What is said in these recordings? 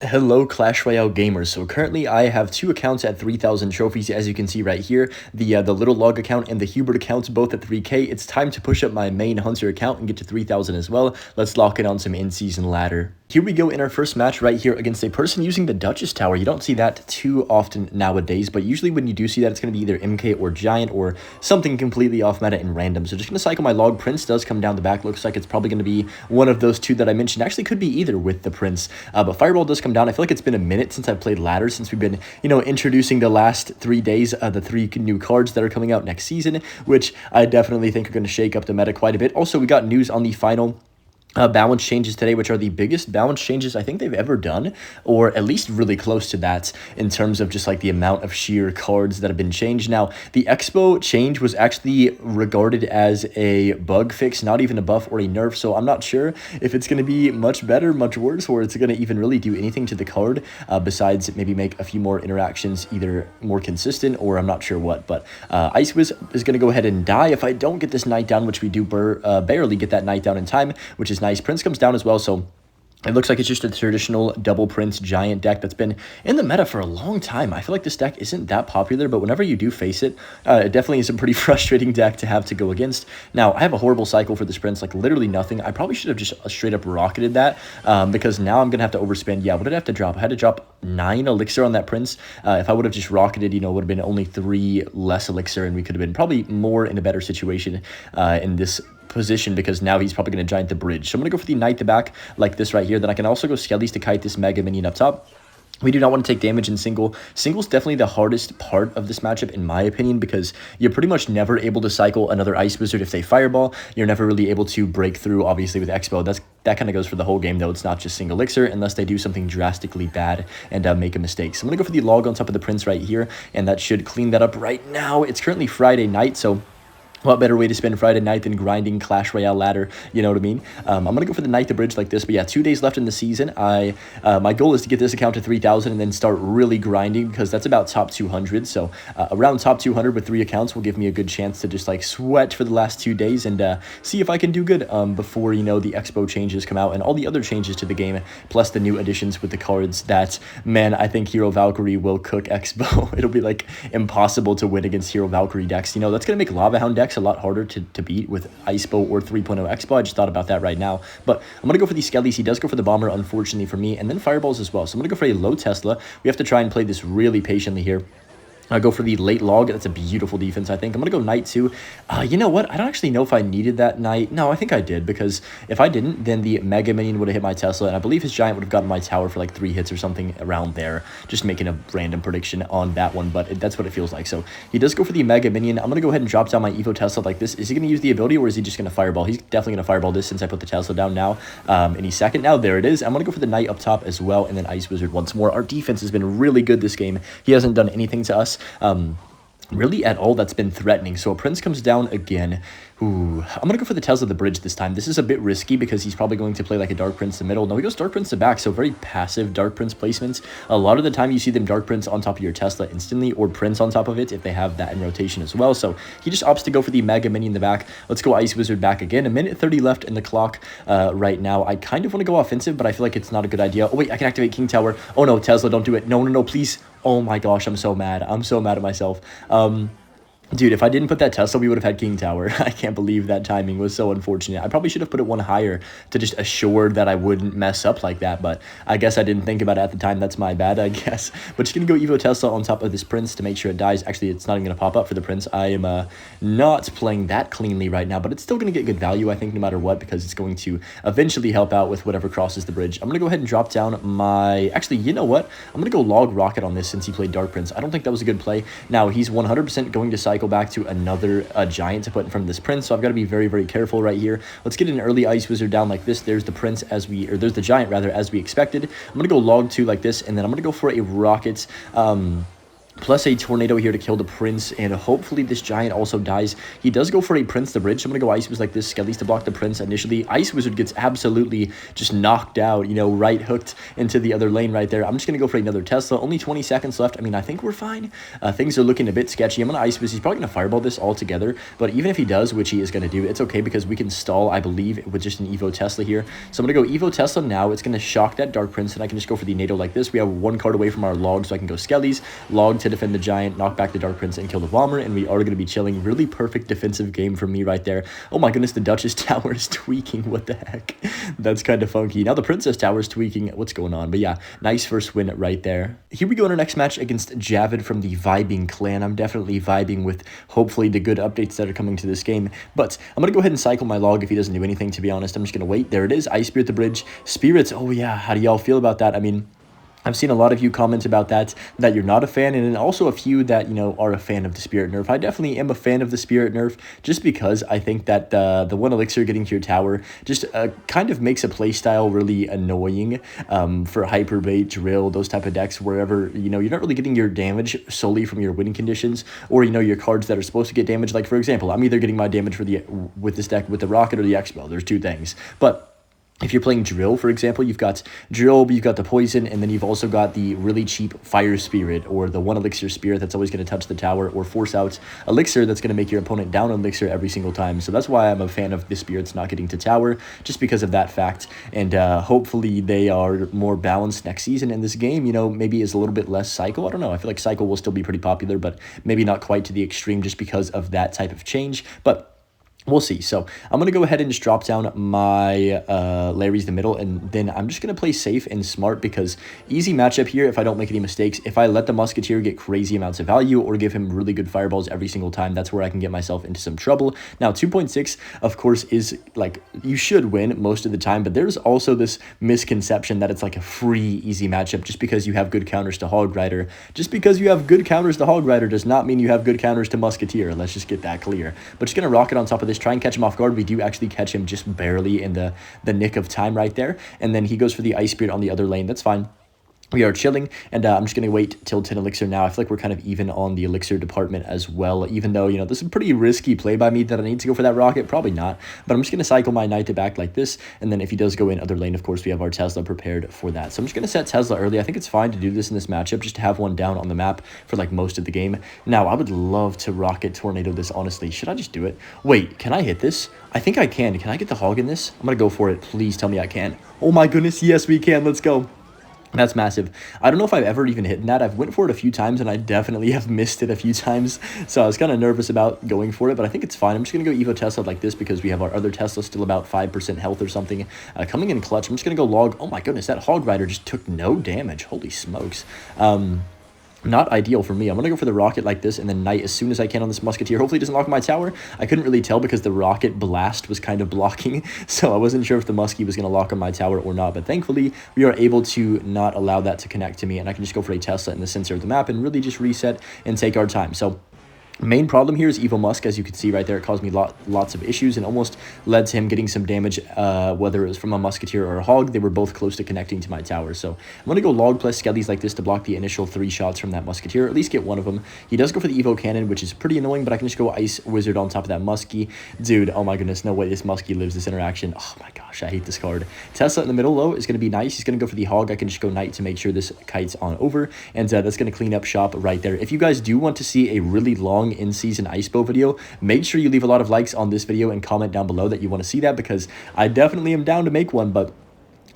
Hello Clash Royale gamers. So currently I have two accounts at 3,000 trophies, as you can see right here. The little log account and the Hubert account both at 3k. It's time to push up my main hunter account and get to 3,000 as well. Let's lock in on some in-season ladder. Here we go in our first match right here against a person using the Duchess Tower. You don't see that too often nowadays, but usually when you do see that, it's going to be either MK or Giant or something completely off meta and random. So just going to cycle my log. Prince does come down the back. Looks like it's probably going to be one of those two that I mentioned. Actually could be either with the Prince, but Fireball does come down. I feel like it's been a minute since I've played ladder, since we've been, introducing the last 3 days of the 3 new cards that are coming out next season, which I definitely think are going to shake up the meta quite a bit. Also, we got news on the final balance changes today, which are the biggest balance changes I think they've ever done, or at least really close to that in terms of just like the amount of sheer cards that have been changed. Now, the Expo change was actually regarded as a bug fix, not even a buff or a nerf, so I'm not sure if it's going to be much better, much worse, or it's going to even really do anything to the card besides maybe make a few more interactions either more consistent, or I'm not sure what. But IceBowing is going to go ahead and die if I don't get this knight down, which we do barely get that knight down in time, which is nice. Prince comes down as well, so it looks like it's just a traditional double Prince Giant deck that's been in the meta for a long time. I feel like this deck isn't that popular, but whenever you do face it, it definitely is a pretty frustrating deck to have to go against. Now, I have a horrible cycle for this Prince, like literally nothing. I probably should have just straight up rocketed that because now I'm going to have to overspend. Yeah, what did I have to drop? I had to drop 9 elixir on that Prince. If I would have just rocketed, it would have been only 3 less elixir, and we could have been probably more in a better situation in this position, because now he's probably going to giant the bridge. So I'm going to go for the knight the back like this right here. Then I can also go skellies to kite this mega minion up top. We do not want to take damage in single. Single's definitely the hardest part of this matchup, in my opinion, because you're pretty much never able to cycle another Ice Wizard if they fireball. You're never really able to break through, obviously, with Expo. That kind of goes for the whole game, though. It's not just single elixir, unless they do something drastically bad and make a mistake. So I'm going to go for the log on top of the Prince right here, and that should clean that up right now. It's currently Friday night, so what better way to spend Friday night than grinding Clash Royale ladder, you know what I mean? I'm going to go for the Knight to Bridge like this, but yeah, 2 days left in the season. My goal is to get this account to 3,000 and then start really grinding, because that's about top 200, so around top 200 with 3 accounts will give me a good chance to just like sweat for the last 2 days and see if I can do good before, the Expo changes come out and all the other changes to the game, plus the new additions with the cards that, man, I think Hero Valkyrie will cook Expo. It'll be like impossible to win against Hero Valkyrie decks. That's going to make Lava Hound decks a lot harder to beat with IceBow or 3.0 Expo. I just thought about that right now. But I'm going to go for these Skellies. He does go for the Bomber, unfortunately for me, and then Fireballs as well. So I'm going to go for a low Tesla. We have to try and play this really patiently here. I'll go for the late log. That's a beautiful defense, I think. I'm going to go knight 2. You know what? I don't actually know if I needed that knight. No, I think I did, because if I didn't, then the Mega Minion would have hit my Tesla, and I believe his Giant would have gotten my tower for like 3 hits or something around there. Just making a random prediction on that one, but that's what it feels like. So he does go for the Mega Minion. I'm going to go ahead and drop down my Evo Tesla like this. Is he going to use the ability, or is he just going to Fireball? He's definitely going to Fireball this since I put the Tesla down now any second. Now, there it is. I'm going to go for the Knight up top as well, and then Ice Wizard once more. Our defense has been really good this game. He hasn't done anything to us really at all that's been threatening. So a Prince comes down again. Ooh, I'm going to go for the Tesla the bridge this time. This is a bit risky because he's probably going to play like a Dark Prince in the middle. No, he goes Dark Prince to back, so very passive Dark Prince placements. A lot of the time you see them Dark Prince on top of your Tesla instantly, or Prince on top of it if they have that in rotation as well. So he just opts to go for the Mega Minion in the back. Let's go Ice Wizard back again. A minute 30 left in the clock right now. I kind of want to go offensive, but I feel like it's not a good idea. Oh wait, I can activate King Tower. Oh no, Tesla, don't do it. No, no, no, please. Oh my gosh, I'm so mad. I'm so mad at myself. Dude, if I didn't put that Tesla, we would have had King Tower. I can't believe that timing was so unfortunate. I probably should have put it one higher to just assure that I wouldn't mess up like that, but I guess I didn't think about it at the time. That's my bad, I guess. But just going to go Evo Tesla on top of this Prince to make sure it dies. Actually, it's not even going to pop up for the Prince. I am not playing that cleanly right now, but it's still going to get good value, I think, no matter what, because it's going to eventually help out with whatever crosses the bridge. I'm going to go ahead and drop down my... Actually, you know what? I'm going to go Log Rocket on this since he played Dark Prince. I don't think that was a good play. Now, he's 100% going to cycle back to another Giant to put in front of this Prince, so I've got to be very, very careful right here. Let's get an early Ice Wizard down like this. There's the Prince there's the Giant rather, as we expected. I'm going to go Log 2 like this, and then I'm going to go for a Rocket. plus a tornado here to kill the prince, and hopefully this giant also dies. He does go for a prince the bridge, so I'm gonna go ice wizard like this, skellies to block the prince initially. Ice wizard gets absolutely just knocked out, you know, right hooked into the other lane right there. I'm just gonna go for another Tesla. Only 20 seconds left. I mean, I think we're fine. Things are looking a bit sketchy. I'm gonna ice wizard. He's probably gonna fireball this all together, but even if he does, which he is gonna do, it's okay because we can stall, I believe, with just an Evo Tesla here. So I'm gonna go Evo Tesla now. It's gonna shock that dark prince, and I can just go for the NATO like this. We have one card away from our log, so I can go skellies, log to defend the giant, knock back the dark prince, and kill the bomber, and we are going to be chilling. Really perfect defensive game for me right there. Oh my goodness, the Duchess tower is tweaking. What the heck? That's kind of funky. Now the princess tower is tweaking. What's going on? But yeah, nice first win right there. Here we go in our next match against Javid from the Vibing clan. I'm definitely vibing with hopefully the good updates that are coming to this game, but I'm going to go ahead and cycle my log if he doesn't do anything, to be honest. I'm just going to wait. There it is. Ice Spirit the bridge. Spirits. Oh yeah, how do y'all feel about that? I mean, I've seen a lot of you comment about that you're not a fan, and then also a few that, you know, are a fan of the Spirit nerf. I definitely am a fan of the Spirit nerf, just because I think that the one elixir getting to your tower just kind of makes a playstyle really annoying for hyperbait, drill, those type of decks, wherever, you know, you're not really getting your damage solely from your winning conditions, or, you know, your cards that are supposed to get damage. Like, for example, I'm either getting my damage for with this deck with the rocket or the X-Bow. There's two things. But if you're playing drill, for example, you've got drill, but you've got the poison, and then you've also got the really cheap fire spirit, or the one elixir spirit that's always going to touch the tower, or force out elixir that's going to make your opponent down elixir every single time. So that's why I'm a fan of the spirits not getting to tower, just because of that fact. And hopefully they are more balanced next season. In this game, you know, maybe is a little bit less cycle. I don't know. I feel like cycle will still be pretty popular, but maybe not quite to the extreme just because of that type of change. But we'll see. So I'm going to go ahead and just drop down my Larry's the middle, and then I'm just going to play safe and smart, because easy matchup here if I don't make any mistakes. If I let the Musketeer get crazy amounts of value or give him really good fireballs every single time, that's where I can get myself into some trouble. Now 2.6, of course, is like, you should win most of the time, but there's also this misconception that it's like a free easy matchup just because you have good counters to Hog Rider. Just because you have good counters to Hog Rider does not mean you have good counters to Musketeer. Let's just get that clear. But just going to rocket on top of this, try and catch him off guard. We do actually catch him just barely in the nick of time right there, and then he goes for the Ice Spirit on the other lane. That's fine. We are chilling, and I'm just going to wait till 10 elixir now. I feel like we're kind of even on the elixir department as well, even though, you know, this is a pretty risky play by me that I need to go for that rocket. Probably not, but I'm just going to cycle my knight to back like this, and then if he does go in other lane, of course, we have our Tesla prepared for that. So I'm just going to set Tesla early. I think it's fine to do this in this matchup, just to have one down on the map for like most of the game. Now, I would love to rocket tornado this, honestly. Should I just do it? Wait, can I hit this? I think I can. Can I get the hog in this? I'm going to go for it. Please tell me I can. Oh my goodness, yes, we can. Let's go. That's massive. I don't know if I've ever even hit that. I've went for it a few times, and I definitely have missed it a few times. So I was kind of nervous about going for it, but I think it's fine. I'm just going to go Evo Tesla like this because we have our other Tesla still about 5% health or something. Coming in clutch, I'm just going to go log. Oh my goodness, that Hog Rider just took no damage. Holy smokes. Not ideal for me. I'm going to go for the rocket like this, and then knight as soon as I can on this Musketeer. Hopefully it doesn't lock my tower. I couldn't really tell because the rocket blast was kind of blocking, so I wasn't sure if the Muskie was going to lock on my tower or not, but thankfully we are able to not allow that to connect to me, and I can just go for a Tesla in the center of the map and really just reset and take our time. So main problem here is Evil Musk, as you can see right there. It caused me lots of issues and almost led to him getting some damage, whether it was from a Musketeer or a Hog. They were both close to connecting to my tower. So I'm going to go log plus skellies like this to block the initial 3 shots from that Musketeer, or at least get one of them. He does go for the Evo Cannon, which is pretty annoying, but I can just go Ice Wizard on top of that Muskie. Dude, oh my goodness, no way this Muskie lives this interaction. Oh my gosh, I hate this card. Tesla in the middle, though, is going to be nice. He's going to go for the Hog. I can just go Knight to make sure this kite's on over, and that's going to clean up shop right there. If you guys do want to see a really long in-season IceBow video, make sure you leave a lot of likes on this video and comment down below that you want to see that, because I definitely am down to make one, but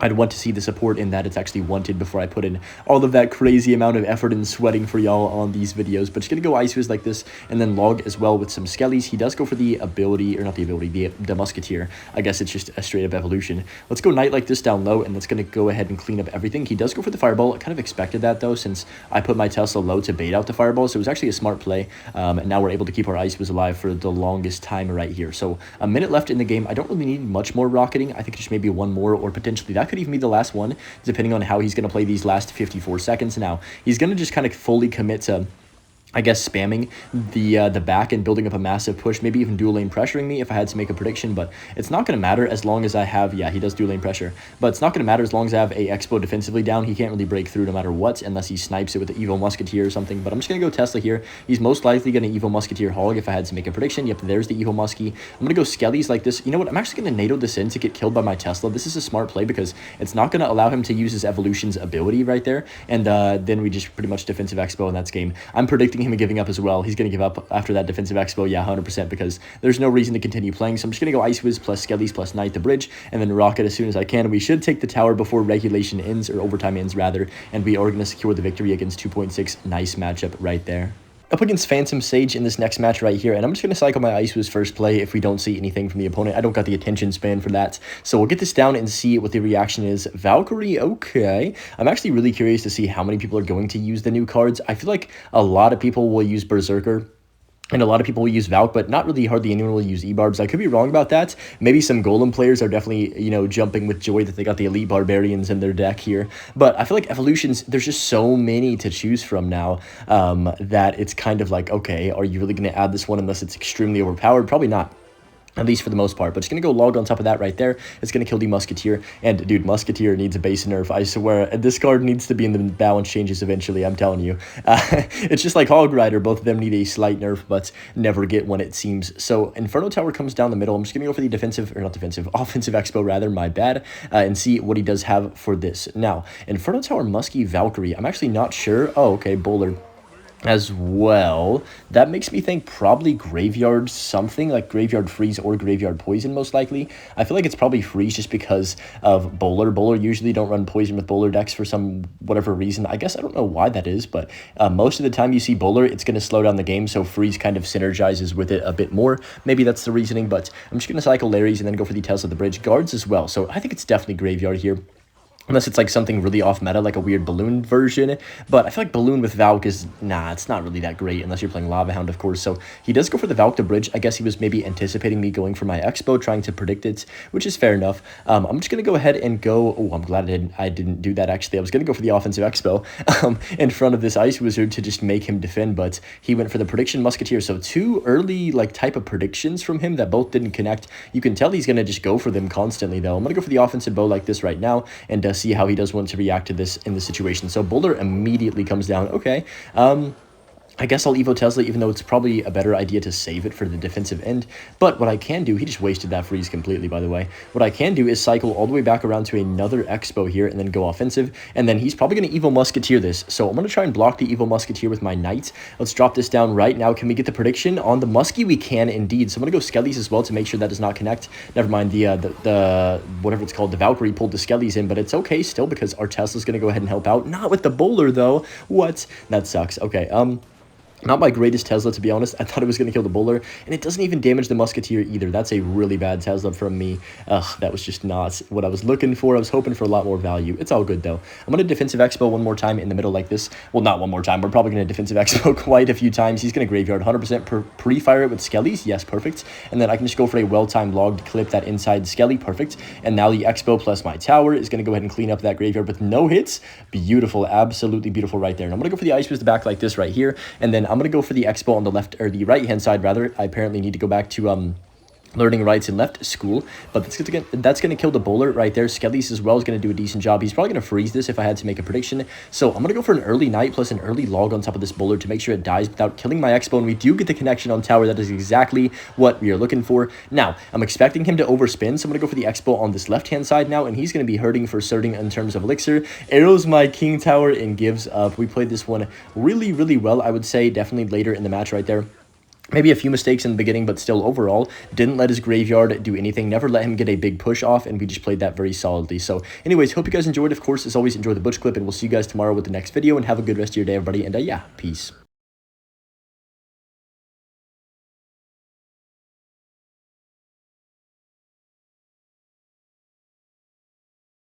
I'd want to see the support in that it's actually wanted before I put in all of that crazy amount of effort and sweating for y'all on these videos. But just going to go Ice Wiz like this, and then log as well with some skellies. He does go for the ability, or not the ability, the Musketeer. I guess it's just a straight up evolution. Let's go Knight like this down low, and that's going to go ahead and clean up everything. He does go for the Fireball. I kind of expected that, though, since I put my Tesla low to bait out the Fireball, so it was actually a smart play. And now we're able to keep our Ice Wiz alive for the longest time right here. So a minute left in the game. I don't really need much more rocketing. I think just maybe one more, or potentially that could even be the last one, depending on how he's going to play these last 54 seconds. Now, he's going to just kind of fully commit to I guess spamming the back and building up a massive push, maybe even dual lane pressuring me if I had to make a prediction, but it's not going to matter as long as I have, yeah, he does dual lane pressure, but it's not going to matter as long as I have a Expo defensively down. He can't really break through no matter what unless he snipes it with the Evo Musketeer or something, but I'm just going to go Tesla here. He's most likely going to Evo Musketeer Hog if I had to make a prediction. Yep, there's the Evo Muskie. I'm going to go Skellies like this. You know what? I'm actually going to NATO this in to get killed by my Tesla. This is a smart play because it's not going to allow him to use his Evolution's ability right there, and then we just pretty much defensive Expo in that game. I'm predicting him giving up as well. He's going to give up after that defensive Expo, yeah, 100%, because there's no reason to continue playing. So I'm just going to go Ice Wiz plus Skellies plus Knight the bridge, and then Rocket as soon as I can. We should take the tower before regulation ends, or overtime ends, rather, and we are going to secure the victory against 2.6. Nice matchup right there. Up against Phantom Sage in this next match right here, and I'm just going to cycle my Ice Wiz first play if we don't see anything from the opponent. I don't got the attention span for that, so we'll get this down and see what the reaction is. Valkyrie, okay. I'm actually really curious to see how many people are going to use the new cards. I feel like a lot of people will use Berserker, and a lot of people will use Valk, but not really hardly anyone will use E-Barbs. I could be wrong about that. Maybe some Golem players are definitely, you know, jumping with joy that they got the Elite Barbarians in their deck here. But I feel like Evolutions, there's just so many to choose from now that it's kind of like, okay, are you really going to add this one unless it's extremely overpowered? Probably not. At least for the most part, but just going to go log on top of that right there. It's going to kill the Musketeer, and dude, Musketeer needs a base nerf, I swear. This card needs to be in the balance changes eventually, I'm telling you. It's just like Hog Rider, both of them need a slight nerf, but never get one, it seems. So Inferno Tower comes down the middle. I'm just going to go for the defensive, or not defensive, offensive Expo rather, my bad, and see what he does have for this. Now, Inferno Tower, Muskie, Valkyrie, I'm actually not sure. Oh, okay, Bowler as well. That makes me think probably Graveyard something, like Graveyard Freeze or Graveyard Poison most likely. I feel like it's probably Freeze just because of Bowler. Bowler usually don't run Poison with Bowler decks for some whatever reason. I guess I don't know why that is, but most of the time you see Bowler, it's going to slow down the game, so Freeze kind of synergizes with it a bit more. Maybe that's the reasoning, but I'm just going to cycle Larry's and then go for the Tesla the Bridge. Guards as well, so I think it's definitely Graveyard here. Unless it's like something really off meta, like a weird Balloon version. But I feel like Balloon with Valk is, nah, it's not really that great unless you're playing Lava Hound, of course. So he does go for the Valk to bridge. I guess he was maybe anticipating me going for my Expo, trying to predict it, which is fair enough. I'm just going to go ahead and go, oh, I'm glad I didn't do that, actually. I was going to go for the offensive Expo in front of this Ice Wizard to just make him defend, but he went for the prediction Musketeer. So two early, like, type of predictions from him that both didn't connect. You can tell he's going to just go for them constantly, though. I'm going to go for the offensive bow like this right now and see how he does want to react to this in this situation. So Boulder immediately comes down. Okay. I guess I'll Evo Tesla, even though it's probably a better idea to save it for the defensive end. But what I can do, he just wasted that freeze completely, by the way. What I can do is cycle all the way back around to another Expo here and then go offensive. And then he's probably going to Evo Musketeer this. So I'm going to try and block the Evo Musketeer with my Knight. Let's drop this down right now. Can we get the prediction on the Muskie? We can indeed. So I'm going to go Skellies as well to make sure that does not connect. Never mind, the whatever it's called, the Valkyrie pulled the Skellies in, but it's okay still because our Tesla's going to go ahead and help out. Not with the Bowler, though. What? That sucks. Okay, not my greatest Tesla, to be honest. I thought it was going to kill the Bowler, and it doesn't even damage the Musketeer either. That's a really bad Tesla from me. Ugh, that was just not what I was looking for. I was hoping for a lot more value. It's all good, though. I'm going to defensive Expo one more time in the middle like this. Well, not one more time. We're probably going to defensive Expo quite a few times. He's going to Graveyard 100% pre-fire it with Skellies. Yes, perfect. And then I can just go for a well-timed log to clip that inside Skelly. Perfect. And now the Expo plus my tower is going to go ahead and clean up that Graveyard with no hits. Beautiful. Absolutely beautiful right there. And I'm going to go for the Ice Wiz back like this right here. And then I'm going to go for the Expo on the left, or the right hand side rather. I apparently need to go back to learning rights and left school, but that's gonna kill the Bowler right there. Skellies as well is gonna do a decent job. He's probably gonna freeze this if I had to make a prediction. So I'm gonna go for an early Knight plus an early log on top of this Bowler to make sure it dies without killing my Expo, and we do get the connection on tower. That is exactly what we are looking for. Now I'm expecting him to overspin, so I'm gonna go for the Expo on this left hand side now, and he's gonna be hurting for certain in terms of elixir. Arrows my King Tower and gives up. We played this one really well, I would say. Definitely later in the match right there. Maybe a few mistakes in the beginning, but still overall, didn't let his Graveyard do anything, never let him get a big push off, and we just played that very solidly. So anyways, hope you guys enjoyed. Of course, as always, enjoy the Butch clip, and we'll see you guys tomorrow with the next video, and have a good rest of your day, everybody, and yeah, peace.